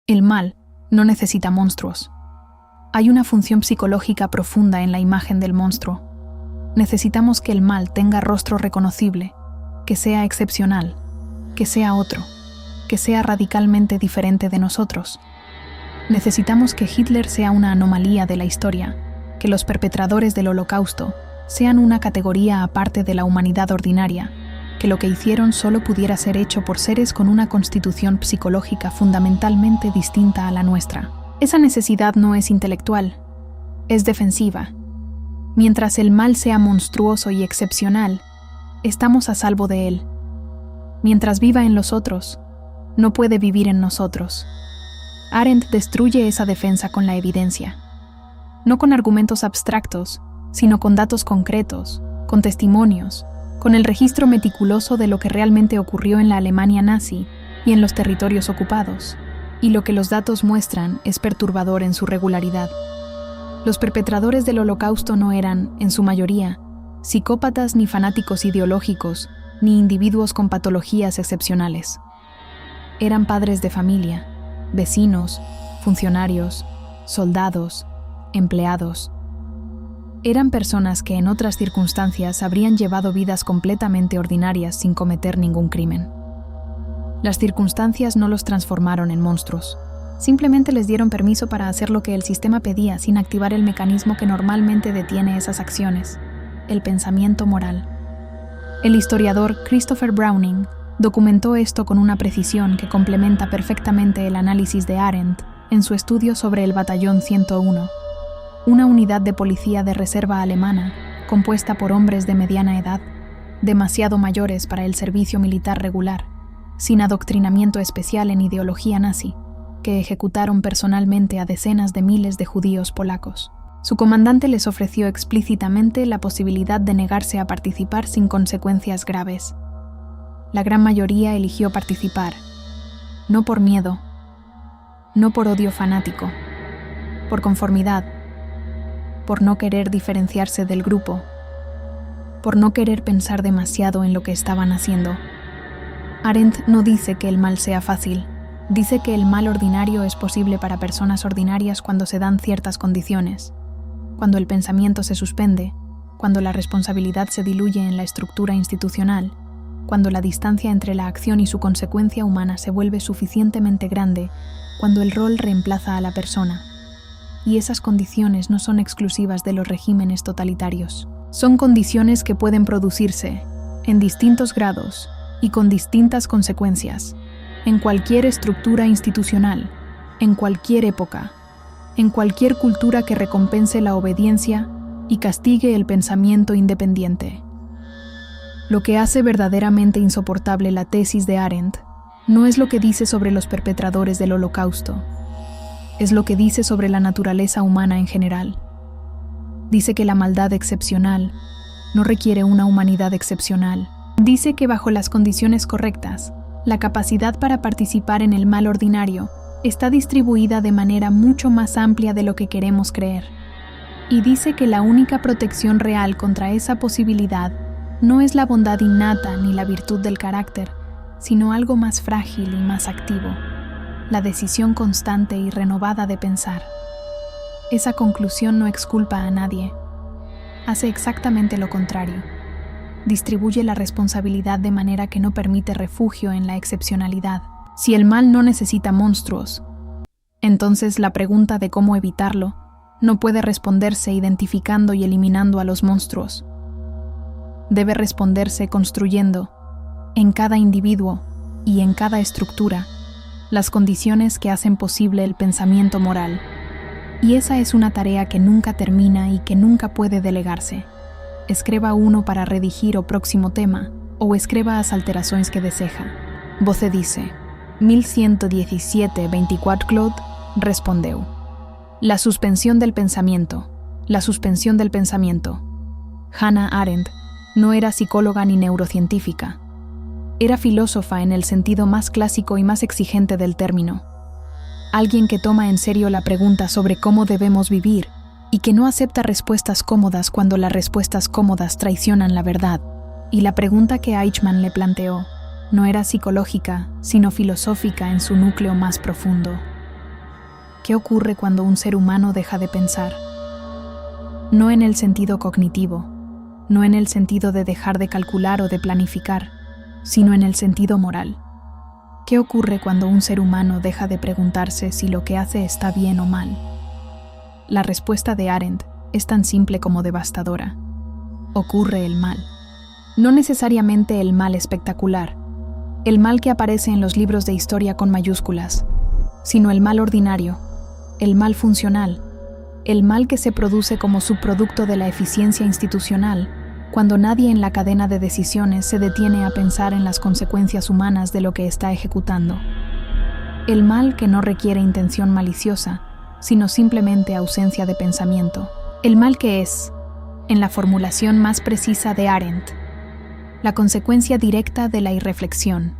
El mal no necesita monstruos. Hay una función psicológica profunda en la imagen del monstruo. Necesitamos que el mal tenga rostro reconocible, que sea excepcional, que sea otro, que sea radicalmente diferente de nosotros. Necesitamos que Hitler sea una anomalía de la historia, que los perpetradores del Holocausto sean una categoría aparte de la humanidad ordinaria, que lo que hicieron solo pudiera ser hecho por seres con una constitución psicológica fundamentalmente distinta a la nuestra. Esa necesidad no es intelectual, es defensiva. Mientras el mal sea monstruoso y excepcional, estamos a salvo de él. Mientras viva en los otros, no puede vivir en nosotros. Arendt destruye esa defensa con la evidencia. No con argumentos abstractos, sino con datos concretos, con testimonios, con el registro meticuloso de lo que realmente ocurrió en la Alemania nazi y en los territorios ocupados. Y lo que los datos muestran es perturbador en su regularidad. Los perpetradores del Holocausto no eran, en su mayoría, psicópatas ni fanáticos ideológicos, ni individuos con patologías excepcionales. Eran padres de familia, vecinos, funcionarios, soldados, empleados. Eran personas que en otras circunstancias habrían llevado vidas completamente ordinarias sin cometer ningún crimen. Las circunstancias no los transformaron en monstruos. Simplemente les dieron permiso para hacer lo que el sistema pedía sin activar el mecanismo que normalmente detiene esas acciones, el pensamiento moral. El historiador Christopher Browning documentó esto con una precisión que complementa perfectamente el análisis de Arendt en su estudio sobre el Batallón 101, una unidad de policía de reserva alemana compuesta por hombres de mediana edad, demasiado mayores para el servicio militar regular, sin adoctrinamiento especial en ideología nazi, que ejecutaron personalmente a decenas de miles de judíos polacos. Su comandante les ofreció explícitamente la posibilidad de negarse a participar sin consecuencias graves. La gran mayoría eligió participar, no por miedo, no por odio fanático, por conformidad, por no querer diferenciarse del grupo, por no querer pensar demasiado en lo que estaban haciendo. Arendt no dice que el mal sea fácil, dice que el mal ordinario es posible para personas ordinarias cuando se dan ciertas condiciones, cuando el pensamiento se suspende, cuando la responsabilidad se diluye en la estructura institucional, cuando la distancia entre la acción y su consecuencia humana se vuelve suficientemente grande, cuando el rol reemplaza a la persona. Y esas condiciones no son exclusivas de los regímenes totalitarios. Son condiciones que pueden producirse, en distintos grados y con distintas consecuencias, en cualquier estructura institucional, en cualquier época, en cualquier cultura que recompense la obediencia y castigue el pensamiento independiente. Lo que hace verdaderamente insoportable la tesis de Arendt no es lo que dice sobre los perpetradores del Holocausto, es lo que dice sobre la naturaleza humana en general. Dice que la maldad excepcional no requiere una humanidad excepcional. Dice que bajo las condiciones correctas, la capacidad para participar en el mal ordinario está distribuida de manera mucho más amplia de lo que queremos creer. Y dice que la única protección real contra esa posibilidad no es la bondad innata ni la virtud del carácter, sino algo más frágil y más activo, la decisión constante y renovada de pensar. Esa conclusión no exculpa a nadie. Hace exactamente lo contrario. Distribuye la responsabilidad de manera que no permite refugio en la excepcionalidad. Si el mal no necesita monstruos, entonces la pregunta de cómo evitarlo no puede responderse identificando y eliminando a los monstruos. Debe responderse construyendo, en cada individuo y en cada estructura, las condiciones que hacen posible el pensamiento moral. Y esa es una tarea que nunca termina y que nunca puede delegarse. Escriba uno para redigir o próximo tema, ou escriba as alterações que deseja. Você dice, 1117-24 Claude respondeu. La suspensión del pensamiento. La suspensión del pensamiento. Hannah Arendt no era psicóloga ni neurocientífica. Era filósofa en el sentido más clásico y más exigente del término. Alguien que toma en serio la pregunta sobre cómo debemos vivir y que no acepta respuestas cómodas cuando las respuestas cómodas traicionan la verdad. Y la pregunta que Eichmann le planteó no era psicológica, sino filosófica en su núcleo más profundo. ¿Qué ocurre cuando un ser humano deja de pensar? No en el sentido cognitivo, no en el sentido de dejar de calcular o de planificar, sino en el sentido moral. ¿Qué ocurre cuando un ser humano deja de preguntarse si lo que hace está bien o mal? La respuesta de Arendt es tan simple como devastadora. Ocurre el mal. No necesariamente el mal espectacular, el mal que aparece en los libros de historia con mayúsculas, sino el mal ordinario, el mal funcional, el mal que se produce como subproducto de la eficiencia institucional, cuando nadie en la cadena de decisiones se detiene a pensar en las consecuencias humanas de lo que está ejecutando. El mal que no requiere intención maliciosa, sino simplemente ausencia de pensamiento. El mal que es, en la formulación más precisa de Arendt, la consecuencia directa de la irreflexión.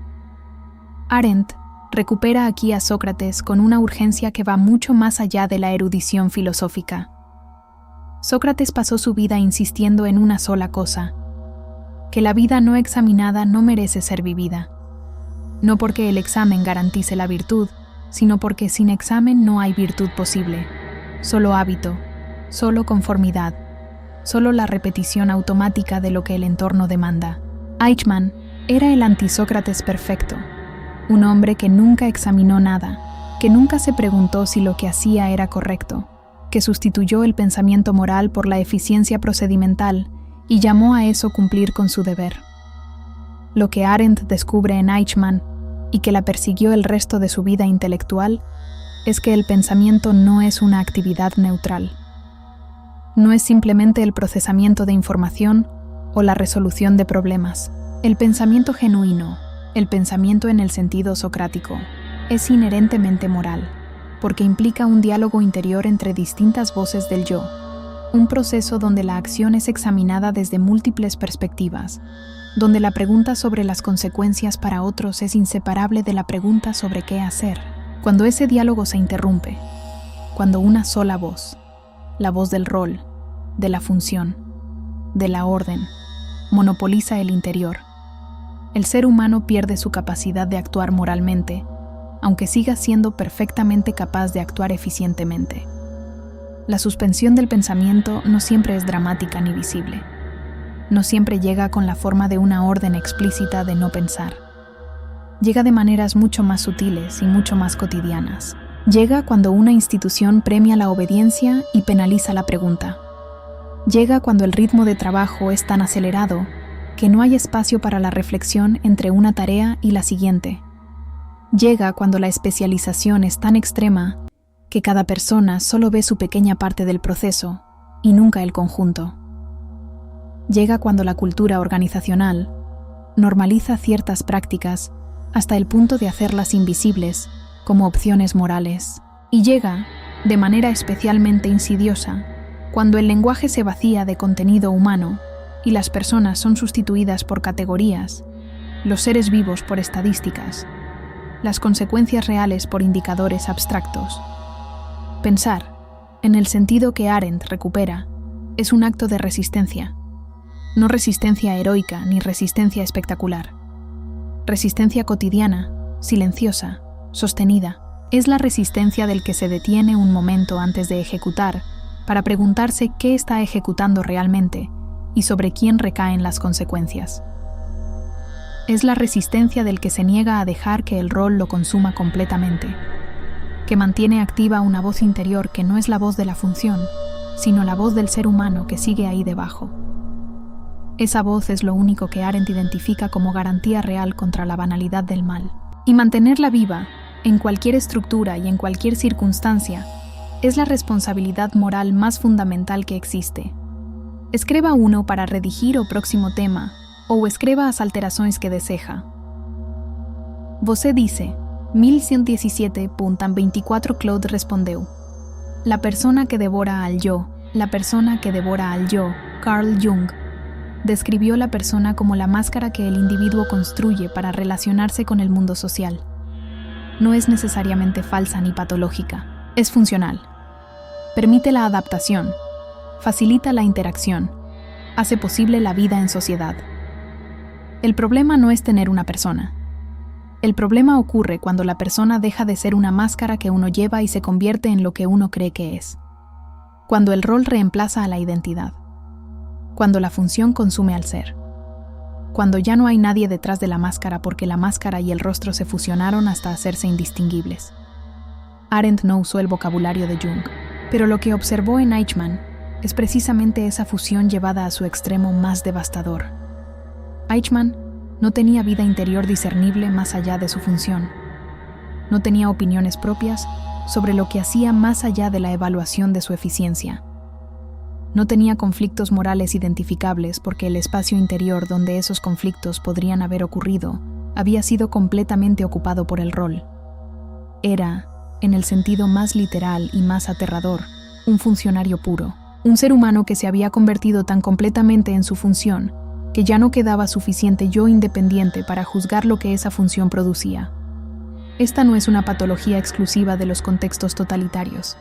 Arendt recupera aquí a Sócrates con una urgencia que va mucho más allá de la erudición filosófica. Sócrates pasó su vida insistiendo en una sola cosa: que la vida no examinada no merece ser vivida. No porque el examen garantice la virtud, sino porque sin examen no hay virtud posible. Solo hábito, solo conformidad, solo la repetición automática de lo que el entorno demanda. Eichmann era el antisócrates perfecto, un hombre que nunca examinó nada, que nunca se preguntó si lo que hacía era correcto, que sustituyó el pensamiento moral por la eficiencia procedimental y llamó a eso cumplir con su deber. Lo que Arendt descubre en Eichmann, y que la persiguió el resto de su vida intelectual, es que el pensamiento no es una actividad neutral. No es simplemente el procesamiento de información o la resolución de problemas. El pensamiento genuino, el pensamiento en el sentido socrático, es inherentemente moral, porque implica un diálogo interior entre distintas voces del yo, un proceso donde la acción es examinada desde múltiples perspectivas, donde la pregunta sobre las consecuencias para otros es inseparable de la pregunta sobre qué hacer. Cuando ese diálogo se interrumpe, cuando una sola voz, la voz del rol, de la función, de la orden, monopoliza el interior, el ser humano pierde su capacidad de actuar moralmente, aunque siga siendo perfectamente capaz de actuar eficientemente. La suspensión del pensamiento no siempre es dramática ni visible. No siempre llega con la forma de una orden explícita de no pensar. Llega de maneras mucho más sutiles y mucho más cotidianas. Llega cuando una institución premia la obediencia y penaliza la pregunta. Llega cuando el ritmo de trabajo es tan acelerado que no hay espacio para la reflexión entre una tarea y la siguiente. Llega cuando la especialización es tan extrema que cada persona solo ve su pequeña parte del proceso y nunca el conjunto. Llega cuando la cultura organizacional normaliza ciertas prácticas hasta el punto de hacerlas invisibles como opciones morales. Y llega, de manera especialmente insidiosa, cuando el lenguaje se vacía de contenido humano y las personas son sustituidas por categorías, los seres vivos por estadísticas, las consecuencias reales por indicadores abstractos. Pensar, en el sentido que Arendt recupera, es un acto de resistencia. No resistencia heroica ni resistencia espectacular. Resistencia cotidiana, silenciosa, sostenida. Es la resistencia del que se detiene un momento antes de ejecutar para preguntarse qué está ejecutando realmente y sobre quién recaen las consecuencias. Es la resistencia del que se niega a dejar que el rol lo consuma completamente, que mantiene activa una voz interior que no es la voz de la función, sino la voz del ser humano que sigue ahí debajo. Esa voz es lo único que Arendt identifica como garantía real contra la banalidad del mal. Y mantenerla viva, en cualquier estructura y en cualquier circunstancia, es la responsabilidad moral más fundamental que existe. Escriba uno para redigir o próximo tema, ou escriba as alterações que deseja. Você disse, 1117.24 Claude respondeu. La persona que devora al yo, la persona que devora al yo, Carl Jung, describió la persona como la máscara que el individuo construye para relacionarse con el mundo social. No es necesariamente falsa ni patológica, es funcional. Permite la adaptación, facilita la interacción, hace posible la vida en sociedad. El problema no es tener una persona. El problema ocurre cuando la persona deja de ser una máscara que uno lleva y se convierte en lo que uno cree que es. Cuando el rol reemplaza a la identidad. Cuando la función consume al ser. Cuando ya no hay nadie detrás de la máscara porque la máscara y el rostro se fusionaron hasta hacerse indistinguibles. Arendt no usó el vocabulario de Jung, pero lo que observó en Eichmann es precisamente esa fusión llevada a su extremo más devastador. Eichmann no tenía vida interior discernible más allá de su función. No tenía opiniones propias sobre lo que hacía más allá de la evaluación de su eficiencia. No tenía conflictos morales identificables porque el espacio interior donde esos conflictos podrían haber ocurrido había sido completamente ocupado por el rol. Era, en el sentido más literal y más aterrador, un funcionario puro, un ser humano que se había convertido tan completamente en su función que ya no quedaba suficiente yo independiente para juzgar lo que esa función producía. Esta no es una patología exclusiva de los contextos totalitarios.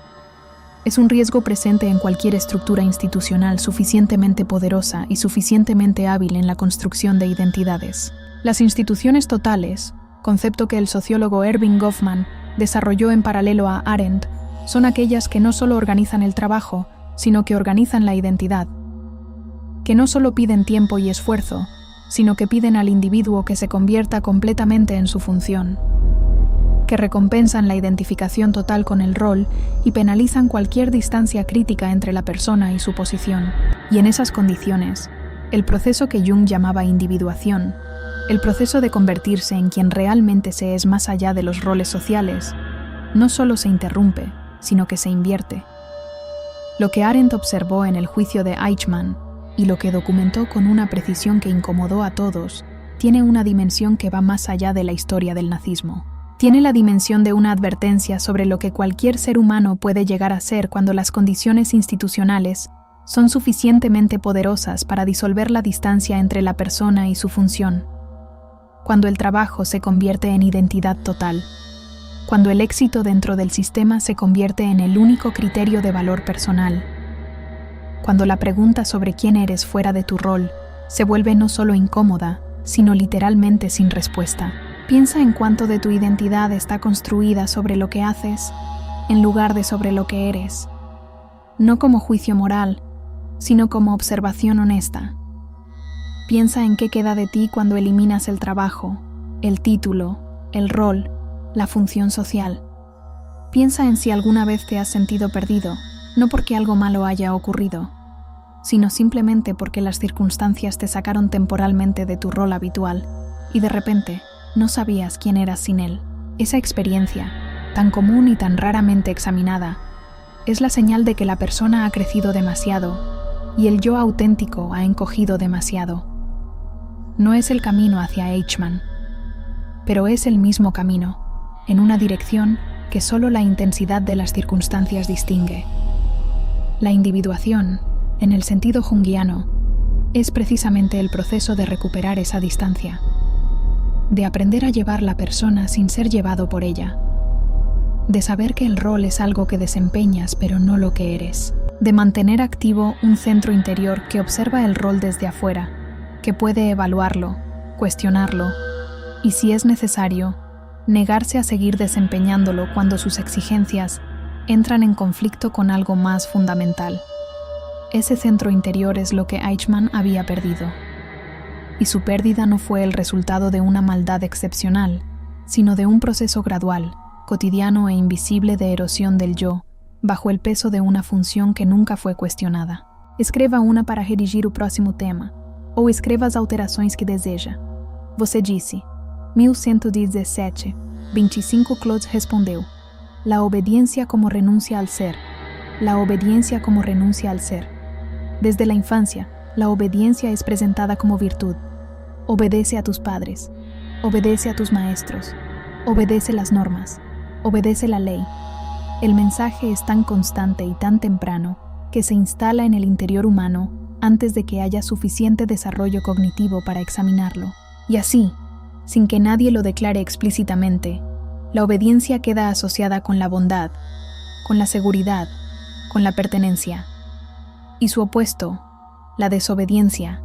Es un riesgo presente en cualquier estructura institucional suficientemente poderosa y suficientemente hábil en la construcción de identidades. Las instituciones totales, concepto que el sociólogo Erving Goffman desarrolló en paralelo a Arendt, son aquellas que no solo organizan el trabajo, sino que organizan la identidad. Que no solo piden tiempo y esfuerzo, sino que piden al individuo que se convierta completamente en su función. Que recompensan la identificación total con el rol y penalizan cualquier distancia crítica entre la persona y su posición. Y en esas condiciones, el proceso que Jung llamaba individuación, el proceso de convertirse en quien realmente se es más allá de los roles sociales, no solo se interrumpe, sino que se invierte. Lo que Arendt observó en el juicio de Eichmann y lo que documentó con una precisión que incomodó a todos, tiene una dimensión que va más allá de la historia del nazismo. Tiene la dimensión de una advertencia sobre lo que cualquier ser humano puede llegar a ser cuando las condiciones institucionales son suficientemente poderosas para disolver la distancia entre la persona y su función. Cuando el trabajo se convierte en identidad total. Cuando el éxito dentro del sistema se convierte en el único criterio de valor personal. Cuando la pregunta sobre quién eres fuera de tu rol se vuelve no solo incómoda, sino literalmente sin respuesta. Piensa en cuánto de tu identidad está construida sobre lo que haces, en lugar de sobre lo que eres. No como juicio moral, sino como observación honesta. Piensa en qué queda de ti cuando eliminas el trabajo, el título, el rol, la función social. Piensa en si alguna vez te has sentido perdido, no porque algo malo haya ocurrido, sino simplemente porque las circunstancias te sacaron temporalmente de tu rol habitual y de repente no sabías quién eras sin él. Esa experiencia, tan común y tan raramente examinada, es la señal de que la persona ha crecido demasiado y el yo auténtico ha encogido demasiado. No es el camino hacia Eichmann, pero es el mismo camino, en una dirección que solo la intensidad de las circunstancias distingue. La individuación, en el sentido junguiano, es precisamente el proceso de recuperar esa distancia, de aprender a llevar la persona sin ser llevado por ella, de saber que el rol es algo que desempeñas pero no lo que eres, de mantener activo un centro interior que observa el rol desde afuera, que puede evaluarlo, cuestionarlo y, si es necesario, negarse a seguir desempeñándolo cuando sus exigencias entran en conflicto con algo más fundamental. Ese centro interior es lo que Eichmann había perdido. Y su pérdida no fue el resultado de una maldad excepcional, sino de un proceso gradual, cotidiano e invisible de erosión del yo, bajo el peso de una función que nunca foi questionada. Escreva uma para redigir o próximo tema, ou escreva as alterações que deseja. Você disse, 1117, 25 Claude respondeu, la obediencia como renuncia al ser, la obediencia como renuncia al ser. Desde la infancia, la obediencia es presentada como virtud. Obedece a tus padres, obedece a tus maestros, obedece las normas, obedece la ley. El mensaje es tan constante y tan temprano que se instala en el interior humano antes de que haya suficiente desarrollo cognitivo para examinarlo. Y así, sin que nadie lo declare explícitamente, la obediencia queda asociada con la bondad, con la seguridad, con la pertenencia. Y su opuesto, la desobediencia,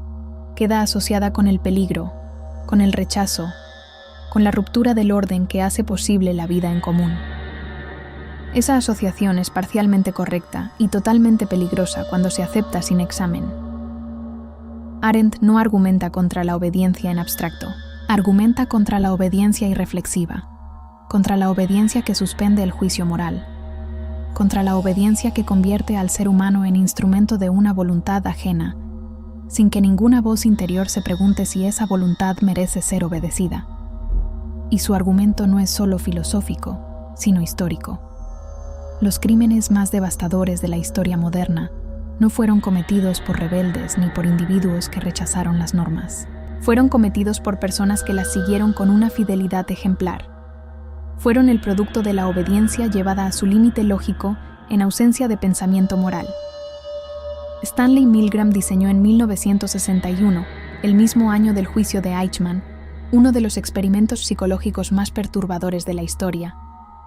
queda asociada con el peligro, con el rechazo, con la ruptura del orden que hace posible la vida en común. Esa asociación es parcialmente correcta y totalmente peligrosa cuando se acepta sin examen. Arendt no argumenta contra la obediencia en abstracto, argumenta contra la obediencia irreflexiva, contra la obediencia que suspende el juicio moral, contra la obediencia que convierte al ser humano en instrumento de una voluntad ajena, sin que ninguna voz interior se pregunte si esa voluntad merece ser obedecida. Y su argumento no es solo filosófico, sino histórico. Los crímenes más devastadores de la historia moderna no fueron cometidos por rebeldes ni por individuos que rechazaron las normas. Fueron cometidos por personas que las siguieron con una fidelidad ejemplar. Fueron el producto de la obediencia llevada a su límite lógico en ausencia de pensamiento moral. Stanley Milgram diseñó en 1961, el mismo año del juicio de Eichmann, uno de los experimentos psicológicos más perturbadores de la historia,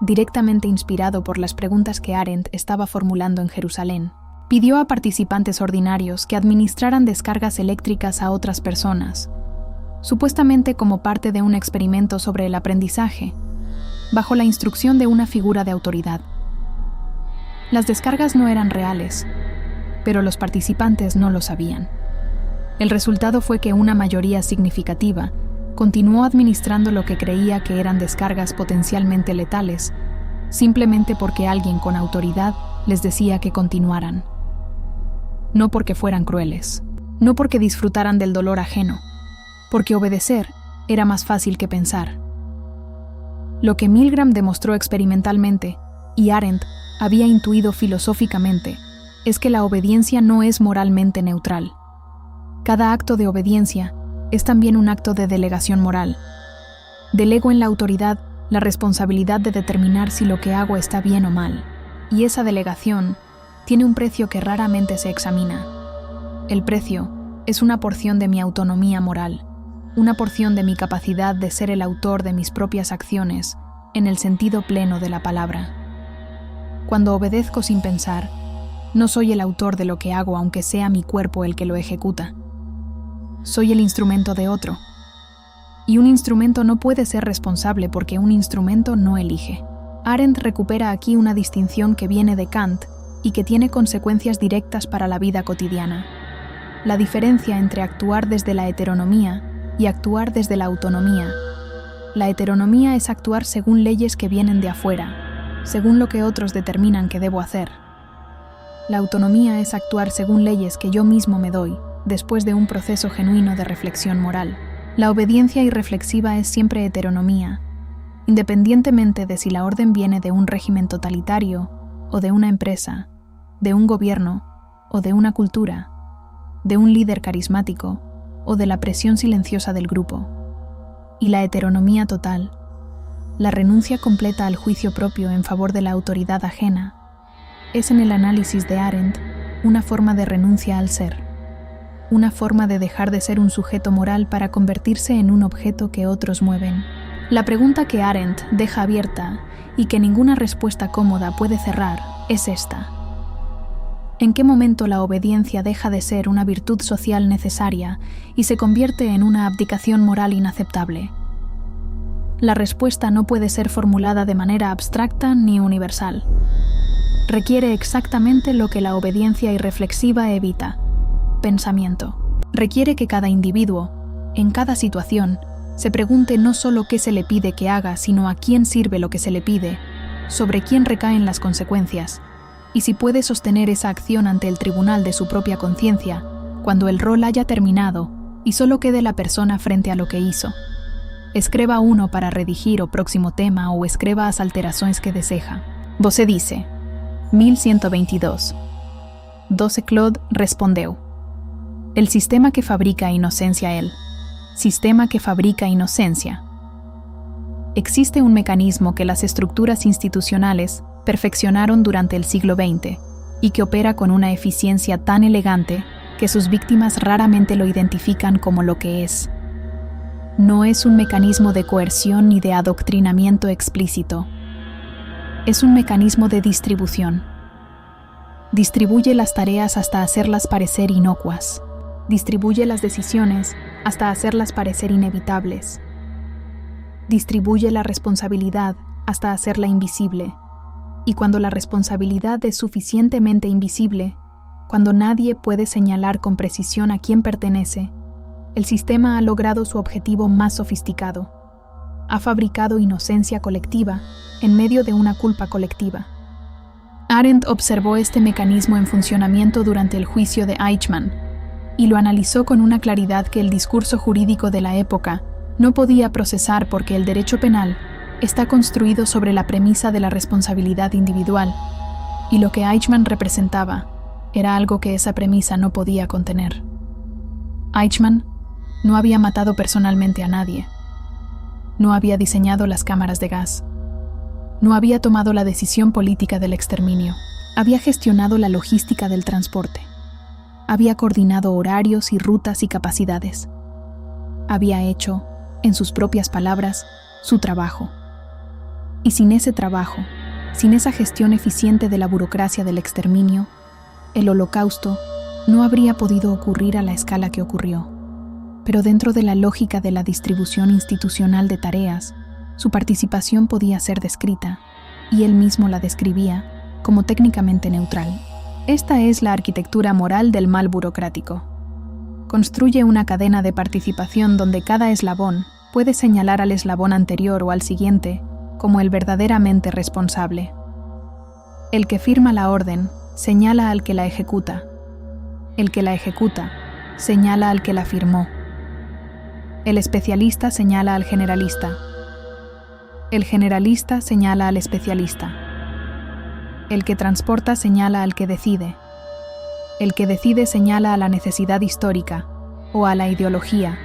directamente inspirado por las preguntas que Arendt estaba formulando en Jerusalén. Pidió a participantes ordinarios que administraran descargas eléctricas a otras personas, supuestamente como parte de un experimento sobre el aprendizaje, bajo la instrucción de una figura de autoridad. Las descargas no eran reales, pero los participantes no lo sabían. El resultado fue que una mayoría significativa continuó administrando lo que creía que eran descargas potencialmente letales, simplemente porque alguien con autoridad les decía que continuaran. No porque fueran crueles, no porque disfrutaran del dolor ajeno, porque obedecer era más fácil que pensar. Lo que Milgram demostró experimentalmente, y Arendt había intuido filosóficamente, es que la obediencia no es moralmente neutral. Cada acto de obediencia es también un acto de delegación moral. Delego en la autoridad la responsabilidad de determinar si lo que hago está bien o mal, y esa delegación tiene un precio que raramente se examina. El precio es una porción de mi autonomía moral, una porción de mi capacidad de ser el autor de mis propias acciones, en el sentido pleno de la palabra. Cuando obedezco sin pensar, no soy el autor de lo que hago aunque sea mi cuerpo el que lo ejecuta. Soy el instrumento de otro. Y un instrumento no puede ser responsable porque un instrumento no elige. Arendt recupera aquí una distinción que viene de Kant y que tiene consecuencias directas para la vida cotidiana. La diferencia entre actuar desde la heteronomía y actuar desde la autonomía. La heteronomía es actuar según leyes que vienen de afuera, según lo que otros determinan que debo hacer. La autonomía es actuar según leyes que yo mismo me doy, después de un proceso genuino de reflexión moral. La obediencia irreflexiva es siempre heteronomía, independientemente de si la orden viene de un régimen totalitario, o de una empresa, de un gobierno, o de una cultura, de un líder carismático, o de la presión silenciosa del grupo. Y la heteronomía total, la renuncia completa al juicio propio en favor de la autoridad ajena, es en el análisis de Arendt una forma de renuncia al ser. Una forma de dejar de ser un sujeto moral para convertirse en un objeto que otros mueven. La pregunta que Arendt deja abierta y que ninguna respuesta cómoda puede cerrar es esta. ¿En qué momento la obediencia deja de ser una virtud social necesaria y se convierte en una abdicación moral inaceptable? La respuesta no puede ser formulada de manera abstracta ni universal. Requiere exactamente lo que la obediencia irreflexiva evita: pensamiento. Requiere que cada individuo, en cada situación, se pregunte no solo qué se le pide que haga, sino a quién sirve lo que se le pide, sobre quién recaen las consecuencias, y si puede sostener esa acción ante el tribunal de su propia conciencia, cuando el rol haya terminado y solo quede la persona frente a lo que hizo. Escriba uno para redigir o próximo tema o escriba as alterações que deseja. Você dice, 1122. 12 Claude respondeu. El sistema que fabrica inocencia él. Sistema que fabrica inocencia. Existe un mecanismo que las estructuras institucionales perfeccionaron durante el siglo XX y que opera con una eficiencia tan elegante que sus víctimas raramente lo identifican como lo que es. No es un mecanismo de coerción ni de adoctrinamiento explícito. Es un mecanismo de distribución. Distribuye las tareas hasta hacerlas parecer inocuas. Distribuye las decisiones hasta hacerlas parecer inevitables. distribuye la responsabilidad hasta hacerla invisible. Y cuando la responsabilidad es suficientemente invisible, cuando nadie puede señalar con precisión a quién pertenece, el sistema ha logrado su objetivo más sofisticado. Ha fabricado inocencia colectiva en medio de una culpa colectiva. Arendt observó este mecanismo en funcionamiento durante el juicio de Eichmann y lo analizó con una claridad que el discurso jurídico de la época no podía procesar, porque el derecho penal está construido sobre la premisa de la responsabilidad individual, y lo que Eichmann representaba era algo que esa premisa no podía contener. Eichmann no había matado personalmente a nadie, no había diseñado las cámaras de gas, no había tomado la decisión política del exterminio, había gestionado la logística del transporte, había coordinado horarios y rutas y capacidades, había hecho, en sus propias palabras, su trabajo. Y sin ese trabajo, sin esa gestión eficiente de la burocracia del exterminio, el Holocausto no habría podido ocurrir a la escala que ocurrió. Pero dentro de la lógica de la distribución institucional de tareas, su participación podía ser descrita, y él mismo la describía, como técnicamente neutral. Esta es la arquitectura moral del mal burocrático. Construye una cadena de participación donde cada eslabón puede señalar al eslabón anterior o al siguiente como el verdaderamente responsable. El que firma la orden señala al que la ejecuta. El que la ejecuta señala al que la firmó. El especialista señala al generalista. El generalista señala al especialista. El que transporta señala al que decide. El que decide señala a la necesidad histórica, o a la ideología,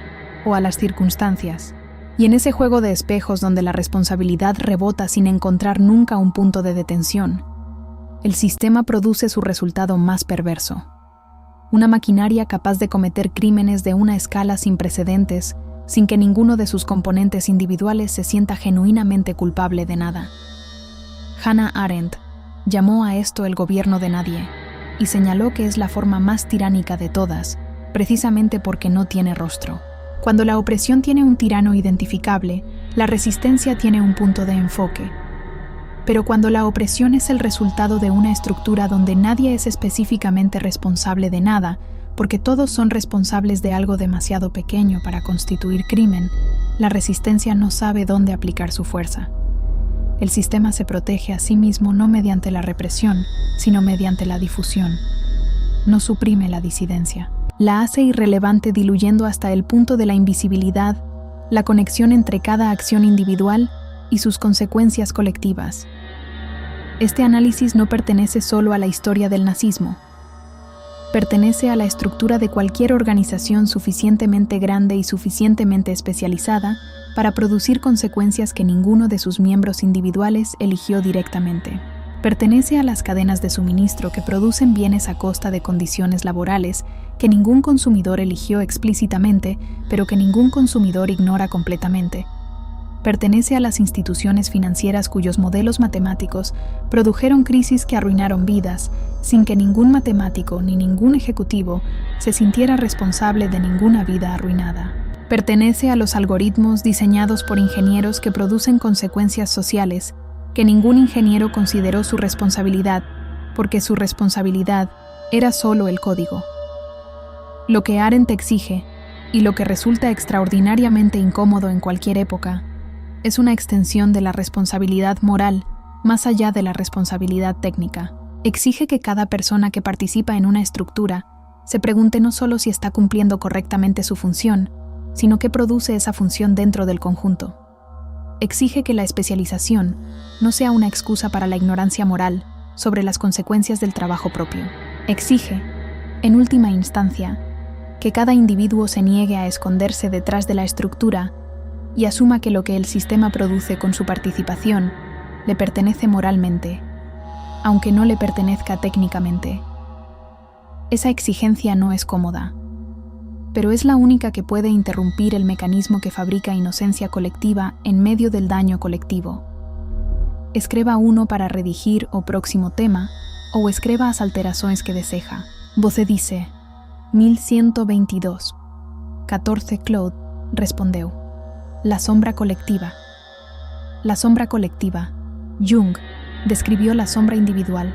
o a las circunstancias. Y en ese juego de espejos donde la responsabilidad rebota sin encontrar nunca un punto de detención, el sistema produce su resultado más perverso. Una maquinaria capaz de cometer crímenes de una escala sin precedentes, sin que ninguno de sus componentes individuales se sienta genuinamente culpable de nada. Hannah Arendt llamó a esto el gobierno de nadie, y señaló que es la forma más tiránica de todas, precisamente porque no tiene rostro. Cuando la opresión tiene un tirano identificable, la resistencia tiene un punto de enfoque. Pero cuando la opresión es el resultado de una estructura donde nadie es específicamente responsable de nada, porque todos son responsables de algo demasiado pequeño para constituir crimen, la resistencia no sabe dónde aplicar su fuerza. El sistema se protege a sí mismo no mediante la represión, sino mediante la difusión. No suprime la disidencia. La hace irrelevante, diluyendo hasta el punto de la invisibilidad la conexión entre cada acción individual y sus consecuencias colectivas. Este análisis no pertenece solo a la historia del nazismo. Pertenece a la estructura de cualquier organización suficientemente grande y suficientemente especializada para producir consecuencias que ninguno de sus miembros individuales eligió directamente. Pertenece a las cadenas de suministro que producen bienes a costa de condiciones laborales que ningún consumidor eligió explícitamente, pero que ningún consumidor ignora completamente. Pertenece a las instituciones financieras cuyos modelos matemáticos produjeron crisis que arruinaron vidas, sin que ningún matemático ni ningún ejecutivo se sintiera responsable de ninguna vida arruinada. Pertenece a los algoritmos diseñados por ingenieros que producen consecuencias sociales que ningún ingeniero consideró su responsabilidad, porque su responsabilidad era solo el código. Lo que Arendt exige, y lo que resulta extraordinariamente incómodo en cualquier época, es una extensión de la responsabilidad moral más allá de la responsabilidad técnica. Exige que cada persona que participa en una estructura se pregunte no solo si está cumpliendo correctamente su función, sino qué produce esa función dentro del conjunto. Exige que la especialización no sea una excusa para la ignorancia moral sobre las consecuencias del trabajo propio. Exige, en última instancia, que cada individuo se niegue a esconderse detrás de la estructura y asuma que lo que el sistema produce con su participación le pertenece moralmente, aunque no le pertenezca técnicamente. Esa exigencia no es cómoda, pero es la única que puede interrumpir el mecanismo que fabrica inocencia colectiva en medio del daño colectivo. Escriba uno para redigir o próximo tema, ou escriba as alterações que deseja. Você dice, 1122. 14 Claude respondeu, la sombra colectiva. La sombra colectiva. Jung describió la sombra individual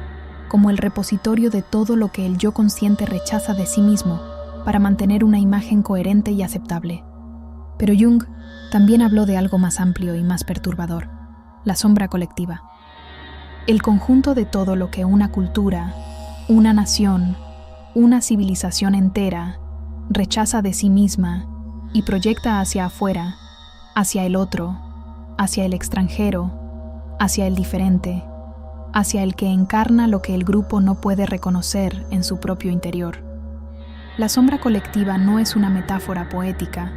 como el repositorio de todo lo que el yo consciente rechaza de sí mismo para mantener una imagen coherente y aceptable. Pero Jung también habló de algo más amplio y más perturbador: la sombra colectiva. El conjunto de todo lo que una cultura, una nación, una civilización entera rechaza de sí misma y proyecta hacia afuera, hacia el otro, hacia el extranjero, hacia el diferente, hacia el que encarna lo que el grupo no puede reconocer en su propio interior. La sombra colectiva no es una metáfora poética,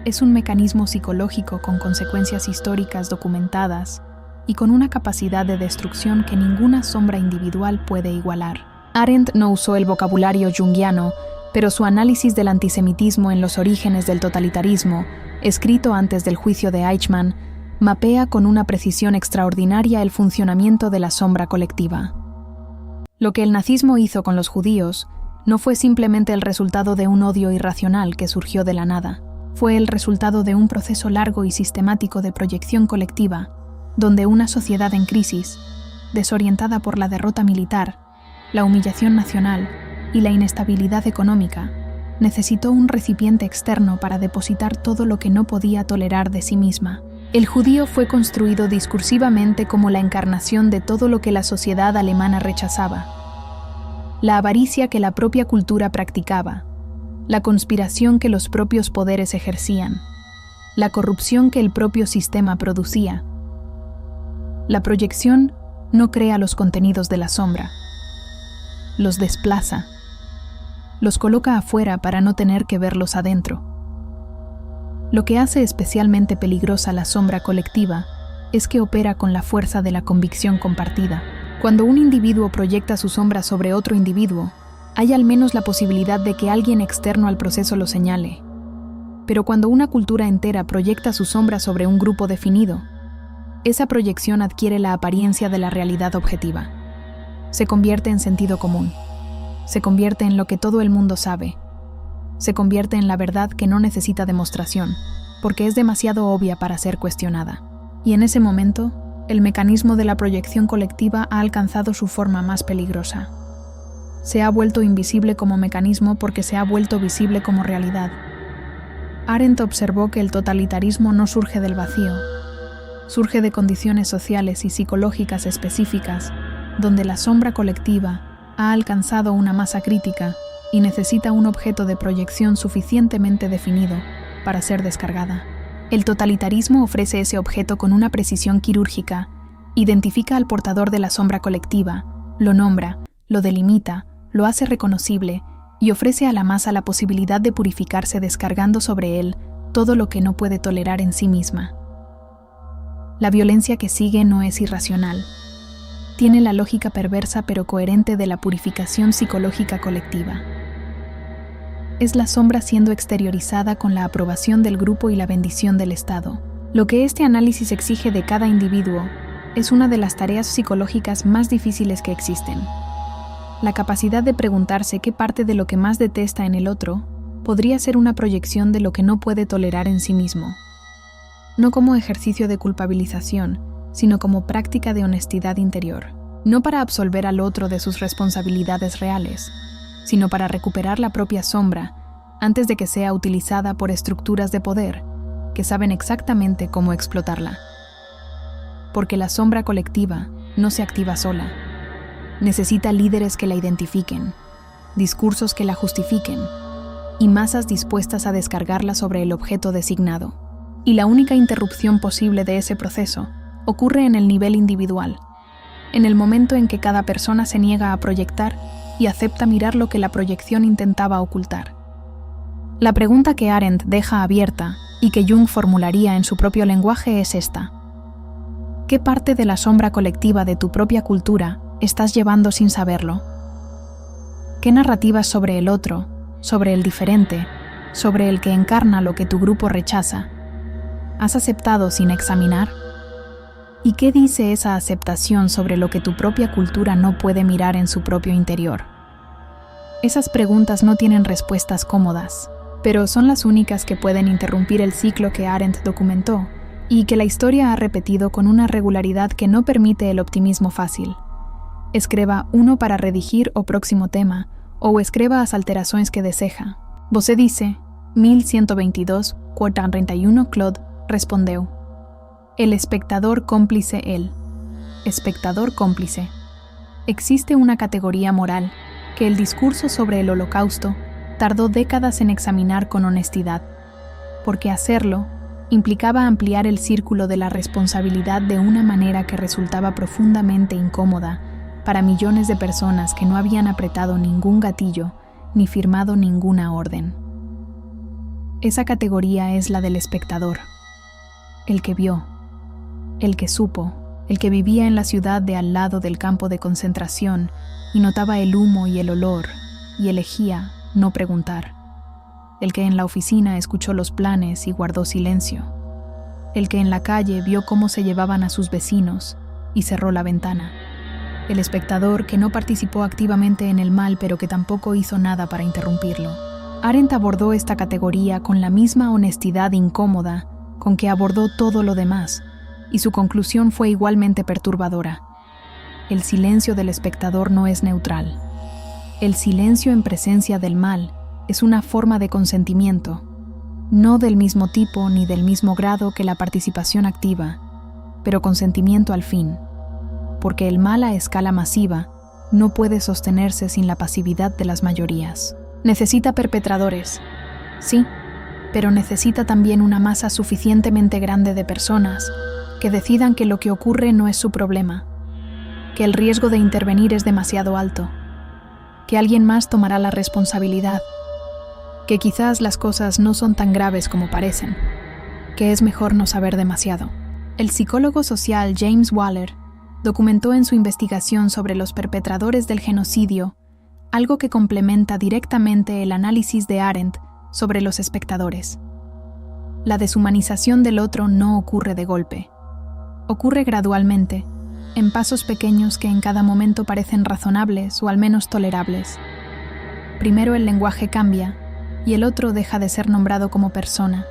es un mecanismo psicológico con consecuencias históricas documentadas y con una capacidad de destrucción que ninguna sombra individual puede igualar. Arendt no usó el vocabulario junguiano, pero su análisis del antisemitismo en los orígenes del totalitarismo, escrito antes del juicio de Eichmann, mapea con una precisión extraordinaria el funcionamiento de la sombra colectiva. Lo que el nazismo hizo con los judíos no fue simplemente el resultado de un odio irracional que surgió de la nada. Fue el resultado de un proceso largo y sistemático de proyección colectiva, donde una sociedad en crisis, desorientada por la derrota militar, la humillación nacional y la inestabilidad económica, necesitó un recipiente externo para depositar todo lo que no podía tolerar de sí misma. El judío fue construido discursivamente como la encarnación de todo lo que la sociedad alemana rechazaba: la avaricia que la propia cultura practicaba, la conspiración que los propios poderes ejercían, la corrupción que el propio sistema producía. La proyección no crea los contenidos de la sombra, los desplaza, los coloca afuera para no tener que verlos adentro. Lo que hace especialmente peligrosa la sombra colectiva es que opera con la fuerza de la convicción compartida. Cuando un individuo proyecta su sombra sobre otro individuo, hay al menos la posibilidad de que alguien externo al proceso lo señale. Pero cuando una cultura entera proyecta su sombra sobre un grupo definido, esa proyección adquiere la apariencia de la realidad objetiva. Se convierte en sentido común. Se convierte en lo que todo el mundo sabe. Se convierte en la verdad que no necesita demostración, porque es demasiado obvia para ser cuestionada. Y en ese momento, el mecanismo de la proyección colectiva ha alcanzado su forma más peligrosa. Se ha vuelto invisible como mecanismo porque se ha vuelto visible como realidad. Arendt observó que el totalitarismo no surge del vacío, surge de condiciones sociales y psicológicas específicas, donde la sombra colectiva ha alcanzado una masa crítica y necesita un objeto de proyección suficientemente definido para ser descargada. El totalitarismo ofrece ese objeto con una precisión quirúrgica, identifica al portador de la sombra colectiva, lo nombra, lo delimita, lo hace reconocible y ofrece a la masa la posibilidad de purificarse descargando sobre él todo lo que no puede tolerar en sí misma. La violencia que sigue no es irracional. Tiene la lógica perversa pero coherente de la purificación psicológica colectiva. Es la sombra siendo exteriorizada con la aprobación del grupo y la bendición del Estado. Lo que este análisis exige de cada individuo es una de las tareas psicológicas más difíciles que existen. La capacidad de preguntarse qué parte de lo que más detesta en el otro podría ser una proyección de lo que no puede tolerar en sí mismo. No como ejercicio de culpabilización, sino como práctica de honestidad interior. No para absolver al otro de sus responsabilidades reales, sino para recuperar la propia sombra antes de que sea utilizada por estructuras de poder que saben exactamente cómo explotarla. Porque la sombra colectiva no se activa sola. Necesita líderes que la identifiquen, discursos que la justifiquen y masas dispuestas a descargarla sobre el objeto designado. Y la única interrupción posible de ese proceso ocurre en el nivel individual, en el momento en que cada persona se niega a proyectar y acepta mirar lo que la proyección intentaba ocultar. La pregunta que Arendt deja abierta y que Jung formularía en su propio lenguaje es esta: ¿qué parte de la sombra colectiva de tu propia cultura estás llevando sin saberlo? ¿Qué narrativas sobre el otro, sobre el diferente, sobre el que encarna lo que tu grupo rechaza, has aceptado sin examinar? ¿Y qué dice esa aceptación sobre lo que tu propia cultura no puede mirar en su propio interior? Esas preguntas no tienen respuestas cómodas, pero son las únicas que pueden interrumpir el ciclo que Arendt documentó y que la historia ha repetido con una regularidad que no permite el optimismo fácil. Escriba uno para redigir o próximo tema, ou escriba as alterações que deseja. Você disse, 1122, 41, Claude respondeu. El espectador cómplice él. Espectador cómplice. Existe una categoría moral que el discurso sobre el Holocausto tardó décadas en examinar con honestidad, porque hacerlo implicaba ampliar el círculo de la responsabilidad de una manera que resultaba profundamente incómoda para millones de personas que no habían apretado ningún gatillo ni firmado ninguna orden. Esa categoría es la del espectador, el que vio, el que supo, el que vivía en la ciudad de al lado del campo de concentración y notaba el humo y el olor y elegía no preguntar, el que en la oficina escuchó los planes y guardó silencio, el que en la calle vio cómo se llevaban a sus vecinos y cerró la ventana, el espectador que no participó activamente en el mal pero que tampoco hizo nada para interrumpirlo. Arendt abordó esta categoría con la misma honestidad incómoda con que abordó todo lo demás, y su conclusión fue igualmente perturbadora. El silencio del espectador no es neutral. El silencio en presencia del mal es una forma de consentimiento, no del mismo tipo ni del mismo grado que la participación activa, pero consentimiento al fin, porque el mal a escala masiva no puede sostenerse sin la pasividad de las mayorías. Necesita perpetradores, sí, pero necesita también una masa suficientemente grande de personas que decidan que lo que ocurre no es su problema, que el riesgo de intervenir es demasiado alto, que alguien más tomará la responsabilidad, que quizás las cosas no son tan graves como parecen, que es mejor no saber demasiado. El psicólogo social James Waller documentó en su investigación sobre los perpetradores del genocidio algo que complementa directamente el análisis de Arendt sobre los espectadores. La deshumanización del otro no ocurre de golpe. Ocurre gradualmente, en pasos pequeños que en cada momento parecen razonables o al menos tolerables. Primero el lenguaje cambia y el otro deja de ser nombrado como persona.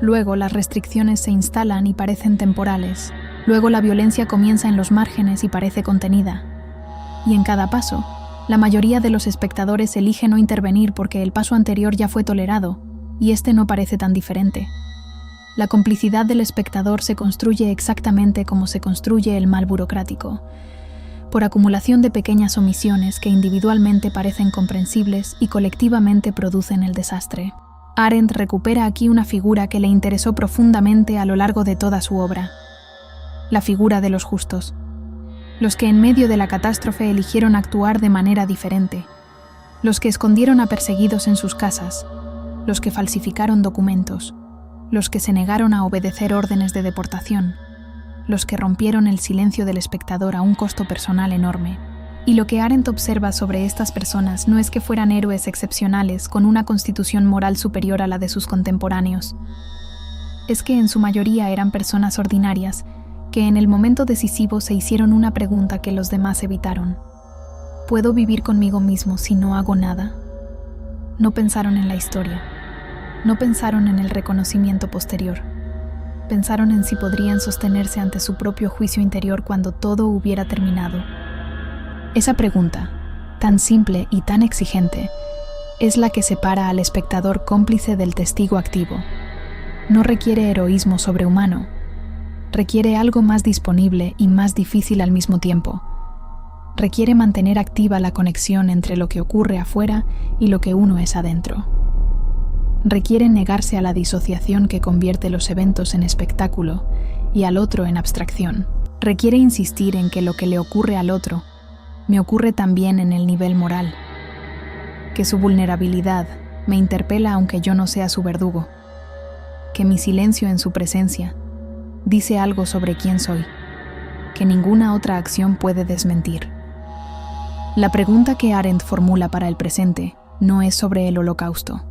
Luego las restricciones se instalan y parecen temporales. Luego la violencia comienza en los márgenes y parece contenida. Y en cada paso, la mayoría de los espectadores elige no intervenir porque el paso anterior ya fue tolerado y este no parece tan diferente. La complicidad del espectador se construye exactamente como se construye el mal burocrático, por acumulación de pequeñas omisiones que individualmente parecen comprensibles y colectivamente producen el desastre. Arendt recupera aquí una figura que le interesó profundamente a lo largo de toda su obra: la figura de los justos, los que en medio de la catástrofe eligieron actuar de manera diferente, los que escondieron a perseguidos en sus casas, los que falsificaron documentos, los que se negaron a obedecer órdenes de deportación, los que rompieron el silencio del espectador a un costo personal enorme. Y lo que Arendt observa sobre estas personas no es que fueran héroes excepcionales con una constitución moral superior a la de sus contemporáneos. Es que en su mayoría eran personas ordinarias que en el momento decisivo se hicieron una pregunta que los demás evitaron. ¿Puedo vivir conmigo mismo si no hago nada? No pensaron en la historia. No pensaron en el reconocimiento posterior. Pensaron en si podrían sostenerse ante su propio juicio interior cuando todo hubiera terminado. Esa pregunta, tan simple y tan exigente, es la que separa al espectador cómplice del testigo activo. No requiere heroísmo sobrehumano. Requiere algo más disponible y más difícil al mismo tiempo. Requiere mantener activa la conexión entre lo que ocurre afuera y lo que uno es adentro. Requiere negarse a la disociación que convierte los eventos en espectáculo y al otro en abstracción. Requiere insistir en que lo que le ocurre al otro me ocurre también en el nivel moral, que su vulnerabilidad me interpela aunque yo no sea su verdugo, que mi silencio en su presencia dice algo sobre quién soy, que ninguna otra acción puede desmentir. La pregunta que Arendt formula para el presente no es sobre el Holocausto,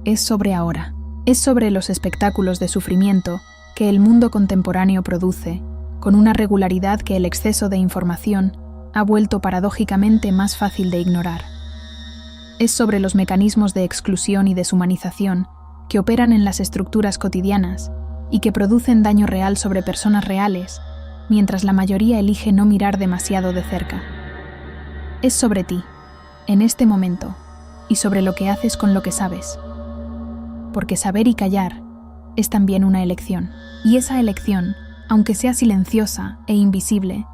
es sobre ahora, es sobre los espectáculos de sufrimiento que el mundo contemporáneo produce con una regularidad que el exceso de información ha vuelto paradójicamente más fácil de ignorar. Es sobre los mecanismos de exclusión y deshumanización que operan en las estructuras cotidianas y que producen daño real sobre personas reales, mientras la mayoría elige no mirar demasiado de cerca. Es sobre ti, en este momento, y sobre lo que haces con lo que sabes. Porque saber y callar es también una elección. Y esa elección, aunque sea silenciosa e invisible,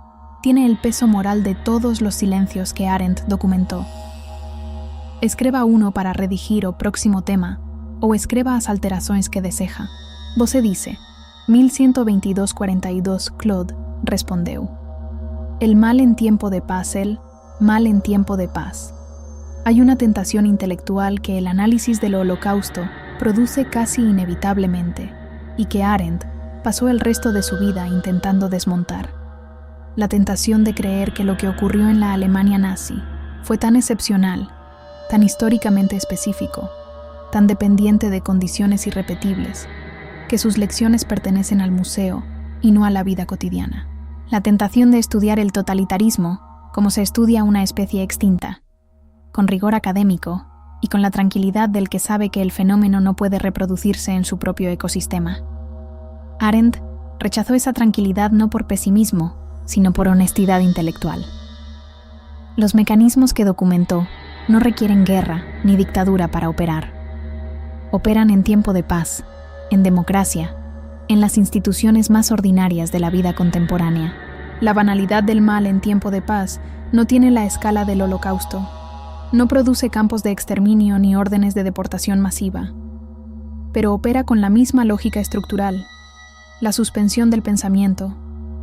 tiene el peso moral de todos los silencios que Arendt documentó. Escriba uno para redigir o próximo tema, ou escriba as alterações que deseja. Você dice, 1122-42 Claude respondeu. El mal en tiempo de paz, el mal en tiempo de paz. Hay una tentación intelectual que el análisis del Holocausto produce casi inevitablemente, y que Arendt pasó el resto de su vida intentando desmontar. La tentación de creer que lo que ocurrió en la Alemania nazi fue tan excepcional, tan históricamente específico, tan dependiente de condiciones irrepetibles, que sus lecciones pertenecen al museo y no a la vida cotidiana. La tentación de estudiar el totalitarismo como se estudia una especie extinta, con rigor académico y con la tranquilidad del que sabe que el fenómeno no puede reproducirse en su propio ecosistema. Arendt rechazó esa tranquilidad no por pesimismo, sino por honestidad intelectual. Los mecanismos que documentó no requieren guerra ni dictadura para operar. Operan en tiempo de paz, en democracia, en las instituciones más ordinarias de la vida contemporánea. La banalidad del mal en tiempo de paz no tiene la escala del Holocausto. No produce campos de exterminio ni órdenes de deportación masiva, pero opera con la misma lógica estructural: la suspensión del pensamiento,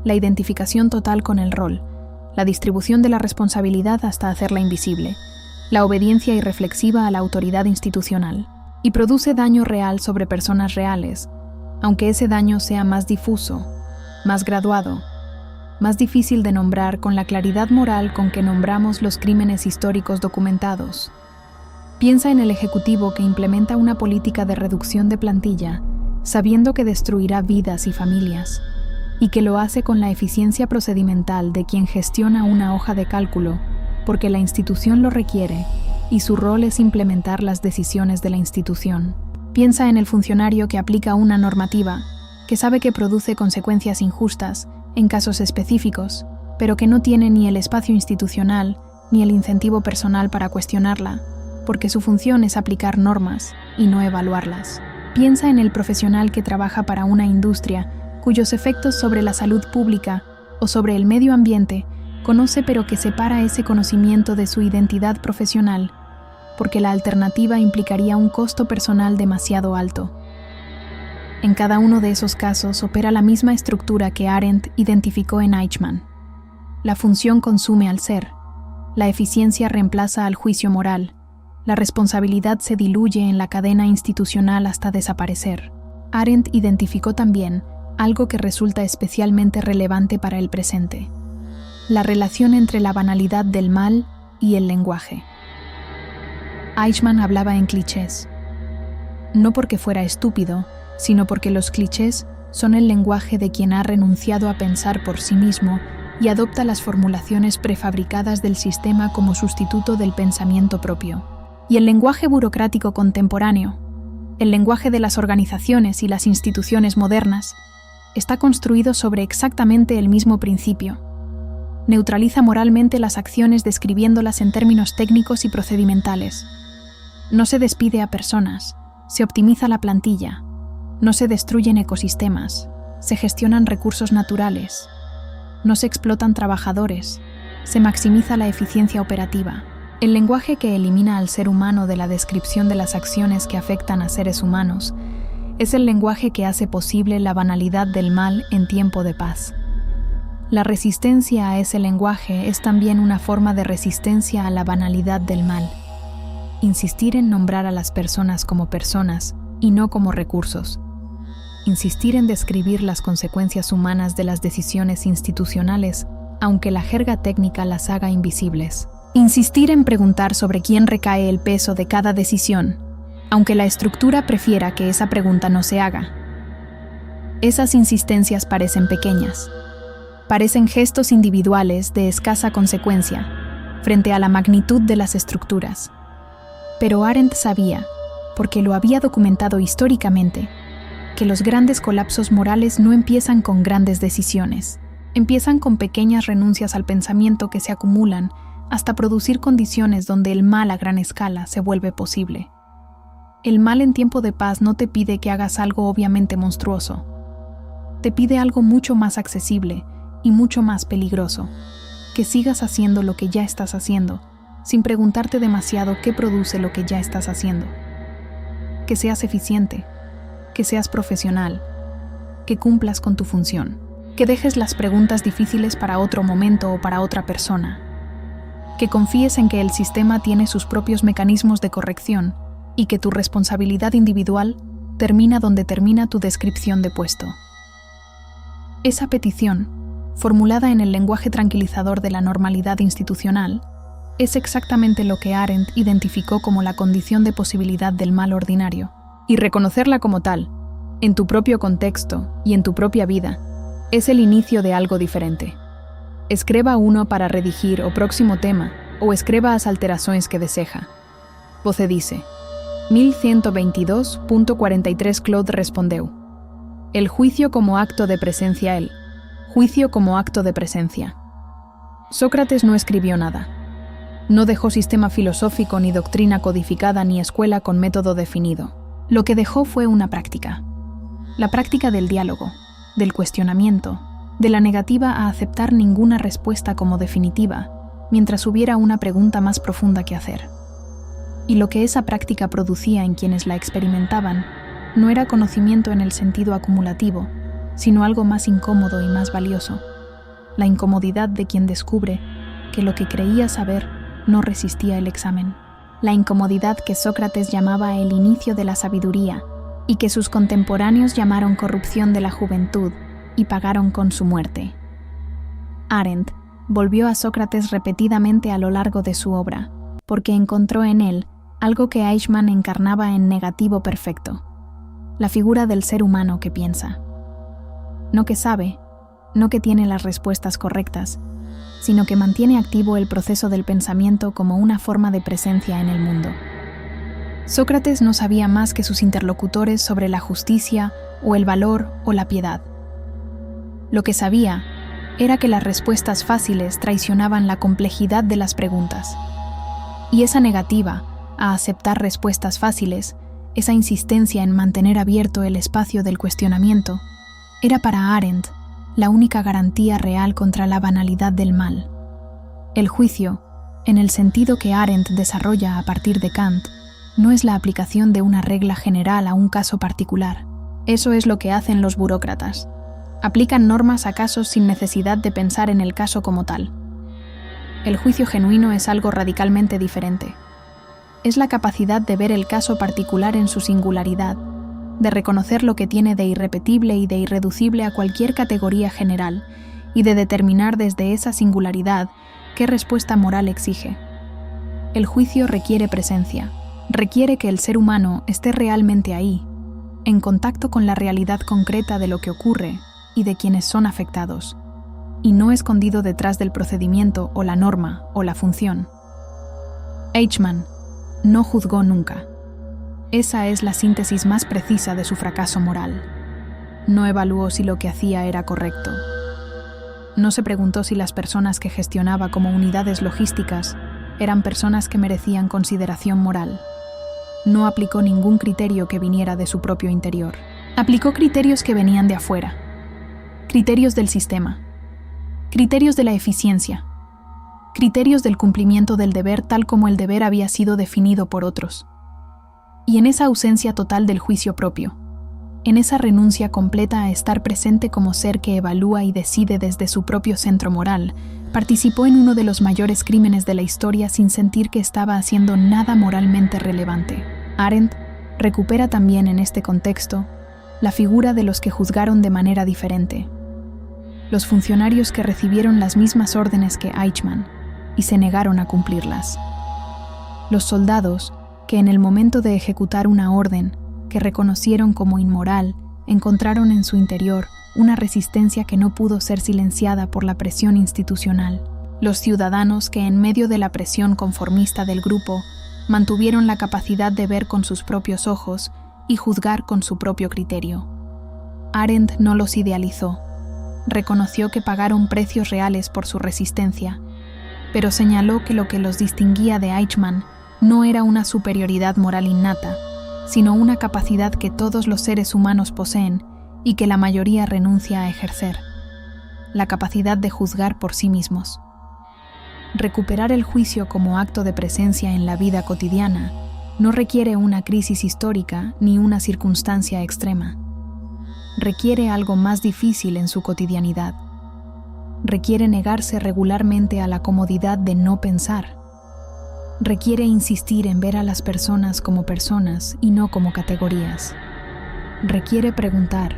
la identificación total con el rol, la distribución de la responsabilidad hasta hacerla invisible, la obediencia irreflexiva a la autoridad institucional, y produce daño real sobre personas reales, aunque ese daño sea más difuso, más graduado, más difícil de nombrar con la claridad moral con que nombramos los crímenes históricos documentados. Piensa en el ejecutivo que implementa una política de reducción de plantilla, sabiendo que destruirá vidas y familias, y que lo hace con la eficiencia procedimental de quien gestiona una hoja de cálculo, porque la institución lo requiere, y su rol es implementar las decisiones de la institución. Piensa en el funcionario que aplica una normativa, que sabe que produce consecuencias injustas en casos específicos, pero que no tiene ni el espacio institucional ni el incentivo personal para cuestionarla, porque su función es aplicar normas y no evaluarlas. Piensa en el profesional que trabaja para una industria cuyos efectos sobre la salud pública o sobre el medio ambiente conoce, pero que separa ese conocimiento de su identidad profesional, porque la alternativa implicaría un costo personal demasiado alto. En cada uno de esos casos opera la misma estructura que Arendt identificó en Eichmann. La función consume al ser, la eficiencia reemplaza al juicio moral, la responsabilidad se diluye en la cadena institucional hasta desaparecer. Arendt identificó también algo que resulta especialmente relevante para el presente: la relación entre la banalidad del mal y el lenguaje. Eichmann hablaba en clichés, no porque fuera estúpido, sino porque los clichés son el lenguaje de quien ha renunciado a pensar por sí mismo y adopta las formulaciones prefabricadas del sistema como sustituto del pensamiento propio. Y el lenguaje burocrático contemporáneo, el lenguaje de las organizaciones y las instituciones modernas, está construido sobre exactamente el mismo principio. Neutraliza moralmente las acciones describiéndolas en términos técnicos y procedimentales. No se despide a personas, se optimiza la plantilla, no se destruyen ecosistemas, se gestionan recursos naturales, no se explotan trabajadores, se maximiza la eficiencia operativa. El lenguaje que elimina al ser humano de la descripción de las acciones que afectan a seres humanos es el lenguaje que hace posible la banalidad del mal en tiempo de paz. La resistencia a ese lenguaje es también una forma de resistencia a la banalidad del mal. Insistir en nombrar a las personas como personas y no como recursos. Insistir en describir las consecuencias humanas de las decisiones institucionales, aunque la jerga técnica las haga invisibles. Insistir en preguntar sobre quién recae el peso de cada decisión, aunque la estructura prefiera que esa pregunta no se haga. Esas insistencias parecen pequeñas. Parecen gestos individuales de escasa consecuencia frente a la magnitud de las estructuras. Pero Arendt sabía, porque lo había documentado históricamente, que los grandes colapsos morales no empiezan con grandes decisiones. Empiezan con pequeñas renuncias al pensamiento que se acumulan hasta producir condiciones donde el mal a gran escala se vuelve posible. El mal en tiempo de paz no te pide que hagas algo obviamente monstruoso. Te pide algo mucho más accesible y mucho más peligroso, que sigas haciendo lo que ya estás haciendo, sin preguntarte demasiado qué produce lo que ya estás haciendo. Que seas eficiente, que seas profesional, que cumplas con tu función, que dejes las preguntas difíciles para otro momento o para otra persona, que confíes en que el sistema tiene sus propios mecanismos de corrección y que tu responsabilidad individual termina donde termina tu descripción de puesto. Esa petición, formulada en el lenguaje tranquilizador de la normalidad institucional, es exactamente lo que Arendt identificó como la condición de posibilidad del mal ordinario. Y reconocerla como tal, en tu propio contexto y en tu propia vida, es el inicio de algo diferente. Escriba uno para redigir o próximo tema, o escriba as alterações que deseja. Você dice. 1122.43 Claude respondeu. El juicio como acto de presencia él. Juicio como acto de presencia. Sócrates no escribió nada. No dejó sistema filosófico ni doctrina codificada ni escuela con método definido. Lo que dejó fue una práctica. La práctica del diálogo, del cuestionamiento, de la negativa a aceptar ninguna respuesta como definitiva, mientras hubiera una pregunta más profunda que hacer. Y lo que esa práctica producía en quienes la experimentaban no era conocimiento en el sentido acumulativo, sino algo más incómodo y más valioso, la incomodidad de quien descubre que lo que creía saber no resistía el examen. La incomodidad que Sócrates llamaba el inicio de la sabiduría y que sus contemporáneos llamaron corrupción de la juventud y pagaron con su muerte. Arendt volvió a Sócrates repetidamente a lo largo de su obra, porque encontró en él algo que Eichmann encarnaba en negativo perfecto, la figura del ser humano que piensa. No que sabe, no que tiene las respuestas correctas, sino que mantiene activo el proceso del pensamiento como una forma de presencia en el mundo. Sócrates no sabía más que sus interlocutores sobre la justicia o el valor o la piedad. Lo que sabía era que las respuestas fáciles traicionaban la complejidad de las preguntas. Y esa negativa a aceptar respuestas fáciles, esa insistencia en mantener abierto el espacio del cuestionamiento, era para Arendt la única garantía real contra la banalidad del mal. El juicio, en el sentido que Arendt desarrolla a partir de Kant, no es la aplicación de una regla general a un caso particular. Eso es lo que hacen los burócratas. Aplican normas a casos sin necesidad de pensar en el caso como tal. El juicio genuino es algo radicalmente diferente. Es la capacidad de ver el caso particular en su singularidad, de reconocer lo que tiene de irrepetible y de irreducible a cualquier categoría general, y de determinar desde esa singularidad qué respuesta moral exige. El juicio requiere presencia, requiere que el ser humano esté realmente ahí, en contacto con la realidad concreta de lo que ocurre y de quienes son afectados, y no escondido detrás del procedimiento o la norma o la función. Eichmann no juzgó nunca. Esa es la síntesis más precisa de su fracaso moral. No evaluó si lo que hacía era correcto. No se preguntó si las personas que gestionaba como unidades logísticas eran personas que merecían consideración moral. No aplicó ningún criterio que viniera de su propio interior. Aplicó criterios que venían de afuera. Criterios del sistema. Criterios de la eficiencia. Criterios del cumplimiento del deber tal como el deber había sido definido por otros. Y en esa ausencia total del juicio propio, en esa renuncia completa a estar presente como ser que evalúa y decide desde su propio centro moral, participó en uno de los mayores crímenes de la historia sin sentir que estaba haciendo nada moralmente relevante. Arendt recupera también en este contexto la figura de los que juzgaron de manera diferente, los funcionarios que recibieron las mismas órdenes que Eichmann y se negaron a cumplirlas, los soldados que en el momento de ejecutar una orden que reconocieron como inmoral, encontraron en su interior una resistencia que no pudo ser silenciada por la presión institucional. Los ciudadanos que en medio de la presión conformista del grupo mantuvieron la capacidad de ver con sus propios ojos y juzgar con su propio criterio. Arendt no los idealizó. Reconoció que pagaron precios reales por su resistencia, pero señaló que lo que los distinguía de Eichmann no era una superioridad moral innata, sino una capacidad que todos los seres humanos poseen y que la mayoría renuncia a ejercer: la capacidad de juzgar por sí mismos. Recuperar el juicio como acto de presencia en la vida cotidiana no requiere una crisis histórica ni una circunstancia extrema. Requiere algo más difícil en su cotidianidad. Requiere negarse regularmente a la comodidad de no pensar. Requiere insistir en ver a las personas como personas y no como categorías. Requiere preguntar,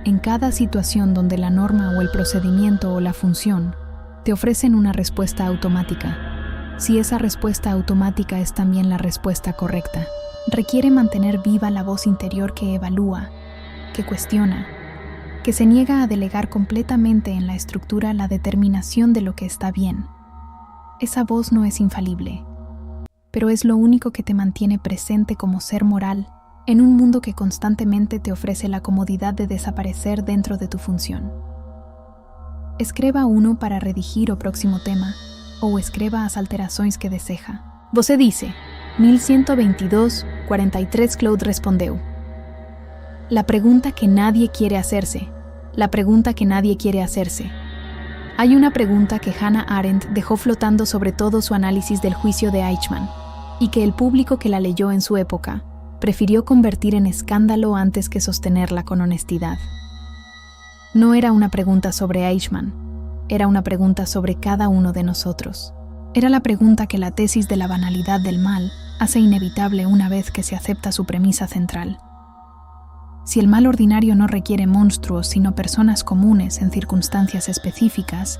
en cada situación donde la norma o el procedimiento o la función te ofrecen una respuesta automática, si esa respuesta automática es también la respuesta correcta. Requiere mantener viva la voz interior que evalúa, que cuestiona, que se niega a delegar completamente en la estructura la determinación de lo que está bien. Esa voz no es infalible, pero es lo único que te mantiene presente como ser moral en un mundo que constantemente te ofrece la comodidad de desaparecer dentro de tu función. Escriba uno para redigir o próximo tema, ou escriba as alterações que deseja. Você disse, 1122, 43 Claude respondeu. La pregunta que nadie quiere hacerse. La pregunta que nadie quiere hacerse. Hay una pregunta que Hannah Arendt dejó flotando sobre todo su análisis del juicio de Eichmann, y que el público que la leyó en su época prefirió convertir en escándalo antes que sostenerla con honestidad. No era una pregunta sobre Eichmann, era una pregunta sobre cada uno de nosotros. Era la pregunta que la tesis de la banalidad del mal hace inevitable una vez que se acepta su premisa central. Si el mal ordinario no requiere monstruos sino personas comunes en circunstancias específicas,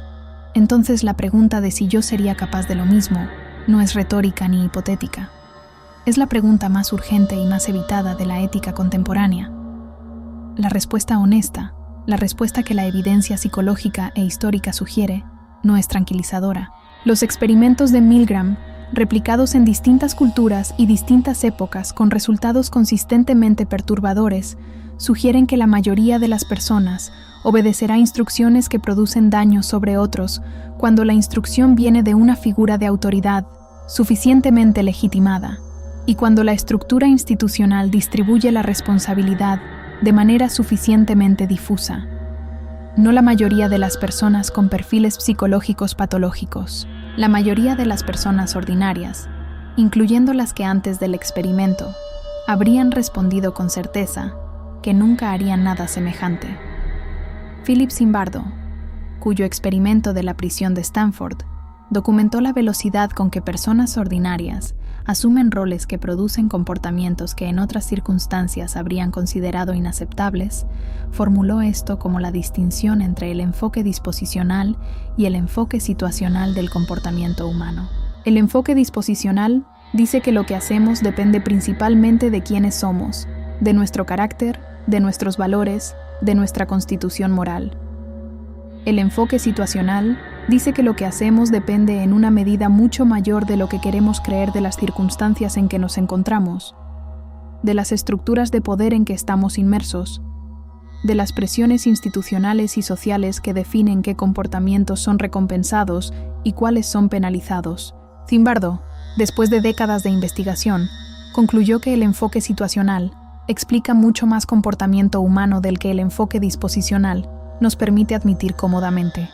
entonces la pregunta de si yo sería capaz de lo mismo no es retórica ni hipotética. Es la pregunta más urgente y más evitada de la ética contemporánea. La respuesta honesta, la respuesta que la evidencia psicológica e histórica sugiere, no es tranquilizadora. Los experimentos de Milgram, replicados en distintas culturas y distintas épocas con resultados consistentemente perturbadores, sugieren que la mayoría de las personas obedecerá instrucciones que producen daño sobre otros cuando la instrucción viene de una figura de autoridad suficientemente legitimada y cuando la estructura institucional distribuye la responsabilidad de manera suficientemente difusa. No la mayoría de las personas con perfiles psicológicos patológicos. La mayoría de las personas ordinarias, incluyendo las que antes del experimento, habrían respondido con certeza que nunca harían nada semejante. Philip Zimbardo, cuyo experimento de la prisión de Stanford documentó la velocidad con que personas ordinarias asumen roles que producen comportamientos que en otras circunstancias habrían considerado inaceptables, formuló esto como la distinción entre el enfoque disposicional y el enfoque situacional del comportamiento humano. El enfoque disposicional dice que lo que hacemos depende principalmente de quiénes somos, de nuestro carácter, de nuestros valores, de nuestra constitución moral. El enfoque situacional dice que lo que hacemos depende en una medida mucho mayor de lo que queremos creer de las circunstancias en que nos encontramos, de las estructuras de poder en que estamos inmersos, de las presiones institucionales y sociales que definen qué comportamientos son recompensados y cuáles son penalizados. Zimbardo, después de décadas de investigación, concluyó que el enfoque situacional explica mucho más comportamiento humano del que el enfoque disposicional nos permite admitir cómodamente.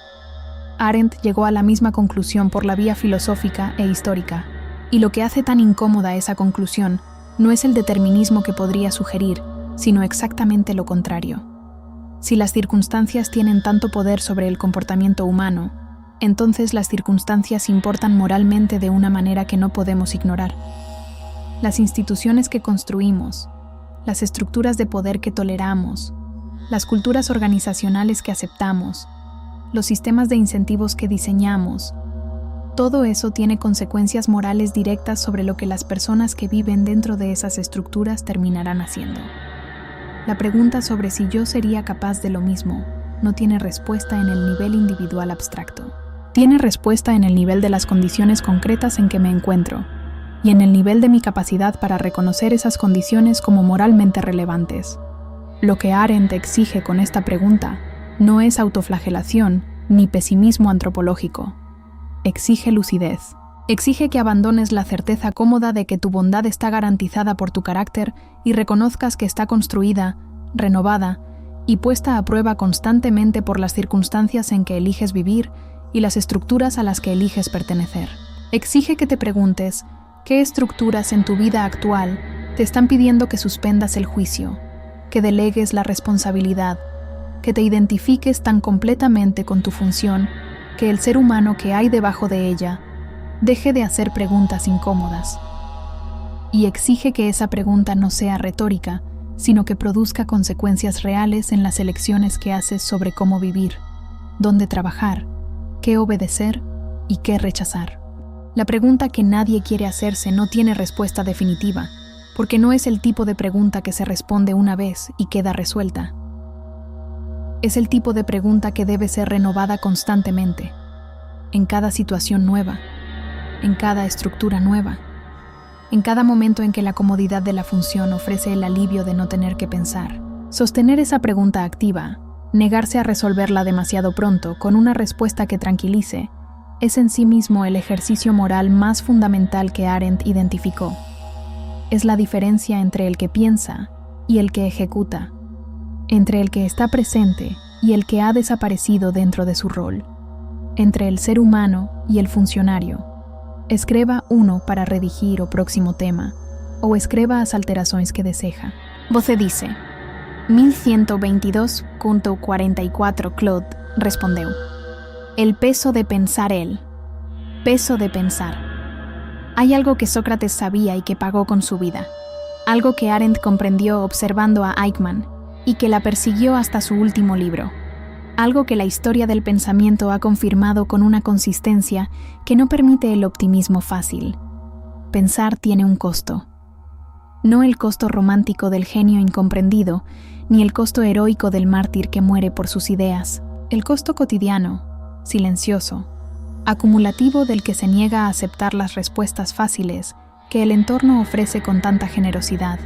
Arendt llegó a la misma conclusión por la vía filosófica e histórica, y lo que hace tan incómoda esa conclusión no es el determinismo que podría sugerir, sino exactamente lo contrario. Si las circunstancias tienen tanto poder sobre el comportamiento humano, entonces las circunstancias importan moralmente de una manera que no podemos ignorar. Las instituciones que construimos, las estructuras de poder que toleramos, las culturas organizacionales que aceptamos, los sistemas de incentivos que diseñamos, todo eso tiene consecuencias morales directas sobre lo que las personas que viven dentro de esas estructuras terminarán haciendo. La pregunta sobre si yo sería capaz de lo mismo no tiene respuesta en el nivel individual abstracto. Tiene respuesta en el nivel de las condiciones concretas en que me encuentro y en el nivel de mi capacidad para reconocer esas condiciones como moralmente relevantes. Lo que Arendt exige con esta pregunta no es autoflagelación ni pesimismo antropológico. Exige lucidez. Exige que abandones la certeza cómoda de que tu bondad está garantizada por tu carácter y reconozcas que está construida, renovada y puesta a prueba constantemente por las circunstancias en que eliges vivir y las estructuras a las que eliges pertenecer. Exige que te preguntes qué estructuras en tu vida actual te están pidiendo que suspendas el juicio, que delegues la responsabilidad, que te identifiques tan completamente con tu función que el ser humano que hay debajo de ella deje de hacer preguntas incómodas. Y exige que esa pregunta no sea retórica, sino que produzca consecuencias reales en las elecciones que haces sobre cómo vivir, dónde trabajar, qué obedecer y qué rechazar. La pregunta que nadie quiere hacerse no tiene respuesta definitiva, porque no es el tipo de pregunta que se responde una vez y queda resuelta. Es el tipo de pregunta que debe ser renovada constantemente, en cada situación nueva, en cada estructura nueva, en cada momento en que la comodidad de la función ofrece el alivio de no tener que pensar. Sostener esa pregunta activa, negarse a resolverla demasiado pronto con una respuesta que tranquilice, es en sí mismo el ejercicio moral más fundamental que Arendt identificó. Es la diferencia entre el que piensa y el que ejecuta, entre el que está presente y el que ha desaparecido dentro de su rol, entre el ser humano y el funcionario. Escriba uno para redigir o próximo tema, o escriba as alterações que deseja. Você dice, 1122.44 Claude respondeu. El peso de pensar él. Peso de pensar. Hay algo que Sócrates sabía y que pagó con su vida. Algo que Arendt comprendió observando a Eichmann y que la persiguió hasta su último libro. Algo que la historia del pensamiento ha confirmado con una consistencia que no permite el optimismo fácil. Pensar tiene un costo. No el costo romántico del genio incomprendido, ni el costo heroico del mártir que muere por sus ideas. El costo cotidiano, silencioso, acumulativo del que se niega a aceptar las respuestas fáciles que el entorno ofrece con tanta generosidad.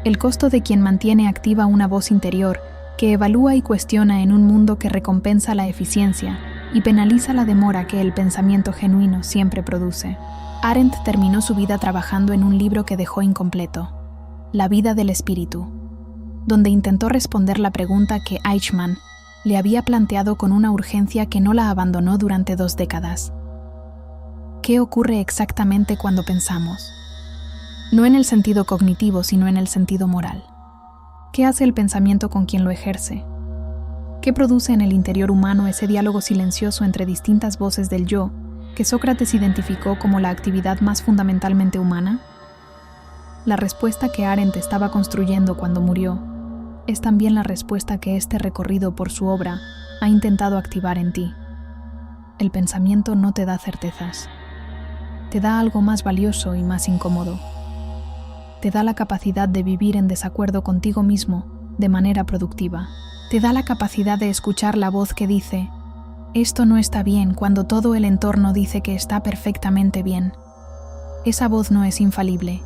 El costo de quien mantiene activa una voz interior que evalúa y cuestiona en un mundo que recompensa la eficiencia y penaliza la demora que el pensamiento genuino siempre produce. Arendt terminó su vida trabajando en un libro que dejó incompleto, La vida del espíritu, donde intentó responder la pregunta que Eichmann le había planteado con una urgencia que no la abandonó durante 2 décadas. ¿Qué ocurre exactamente cuando pensamos? No en el sentido cognitivo, sino en el sentido moral. ¿Qué hace el pensamiento con quien lo ejerce? ¿Qué produce en el interior humano ese diálogo silencioso entre distintas voces del yo que Sócrates identificó como la actividad más fundamentalmente humana? La respuesta que Arendt estaba construyendo cuando murió es también la respuesta que este recorrido por su obra ha intentado activar en ti. El pensamiento no te da certezas. Te da algo más valioso y más incómodo. Te da la capacidad de vivir en desacuerdo contigo mismo de manera productiva. Te da la capacidad de escuchar la voz que dice, esto no está bien cuando todo el entorno dice que está perfectamente bien. Esa voz no es infalible.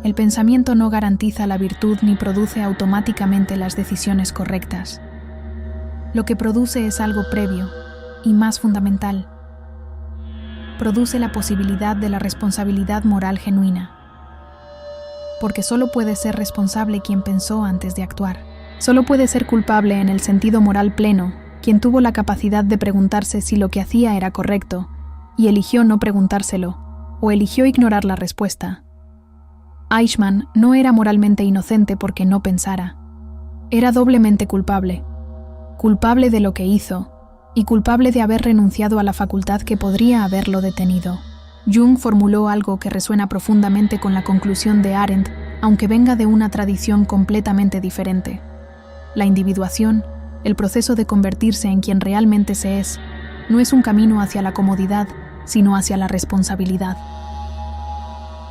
El pensamiento no garantiza la virtud ni produce automáticamente las decisiones correctas. Lo que produce es algo previo y más fundamental. Produce la posibilidad de la responsabilidad moral genuina. Porque solo puede ser responsable quien pensó antes de actuar. Solo puede ser culpable en el sentido moral pleno quien tuvo la capacidad de preguntarse si lo que hacía era correcto y eligió no preguntárselo o eligió ignorar la respuesta. Eichmann no era moralmente inocente porque no pensara. Era doblemente culpable. Culpable de lo que hizo y culpable de haber renunciado a la facultad que podría haberlo detenido. Jung formuló algo que resuena profundamente con la conclusión de Arendt, aunque venga de una tradición completamente diferente. La individuación, el proceso de convertirse en quien realmente se es, no es un camino hacia la comodidad, sino hacia la responsabilidad.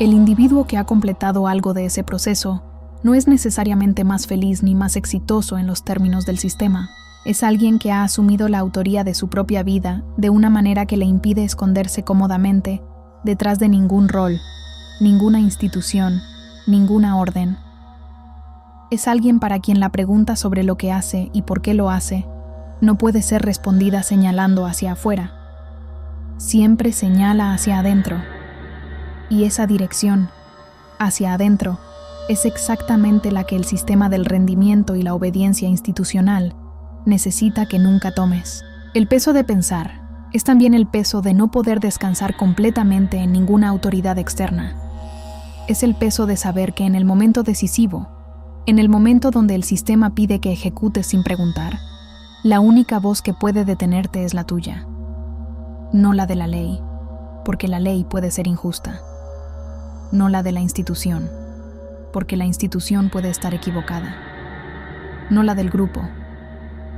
El individuo que ha completado algo de ese proceso no es necesariamente más feliz ni más exitoso en los términos del sistema. Es alguien que ha asumido la autoría de su propia vida de una manera que le impide esconderse cómodamente detrás de ningún rol, ninguna institución, ninguna orden. Es alguien para quien la pregunta sobre lo que hace y por qué lo hace no puede ser respondida señalando hacia afuera. Siempre señala hacia adentro. Y esa dirección, hacia adentro, es exactamente la que el sistema del rendimiento y la obediencia institucional necesita que nunca tomes. El peso de pensar es también el peso de no poder descansar completamente en ninguna autoridad externa. Es el peso de saber que en el momento decisivo, en el momento donde el sistema pide que ejecutes sin preguntar, la única voz que puede detenerte es la tuya, no la de la ley, porque la ley puede ser injusta, no la de la institución, porque la institución puede estar equivocada, no la del grupo,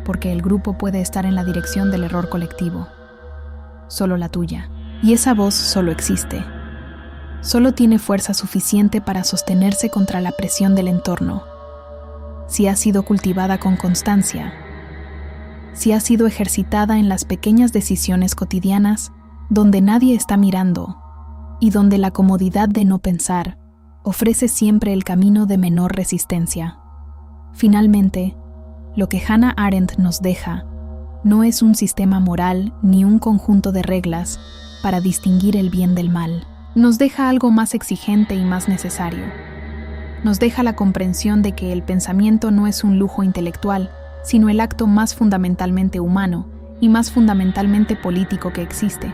porque el grupo puede estar en la dirección del error colectivo, solo la tuya. Y esa voz solo existe. Solo tiene fuerza suficiente para sostenerse contra la presión del entorno. Si ha sido cultivada con constancia, si ha sido ejercitada en las pequeñas decisiones cotidianas donde nadie está mirando y donde la comodidad de no pensar ofrece siempre el camino de menor resistencia. Finalmente, lo que Hannah Arendt nos deja no es un sistema moral ni un conjunto de reglas para distinguir el bien del mal. Nos deja algo más exigente y más necesario. Nos deja la comprensión de que el pensamiento no es un lujo intelectual, sino el acto más fundamentalmente humano y más fundamentalmente político que existe.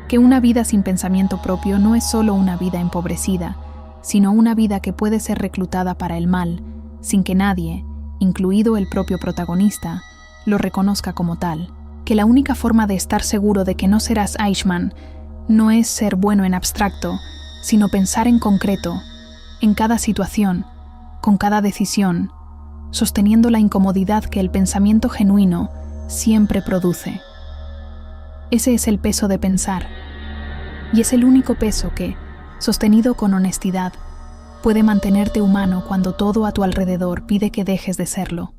Que una vida sin pensamiento propio no es solo una vida empobrecida, sino una vida que puede ser reclutada para el mal, sin que nadie, incluido el propio protagonista, lo reconozca como tal. Que la única forma de estar seguro de que no serás Eichmann no es ser bueno en abstracto, sino pensar en concreto, en cada situación, con cada decisión, sosteniendo la incomodidad que el pensamiento genuino siempre produce. Ese es el peso de pensar, y es el único peso que, sostenido con honestidad, puede mantenerte humano cuando todo a tu alrededor pide que dejes de serlo.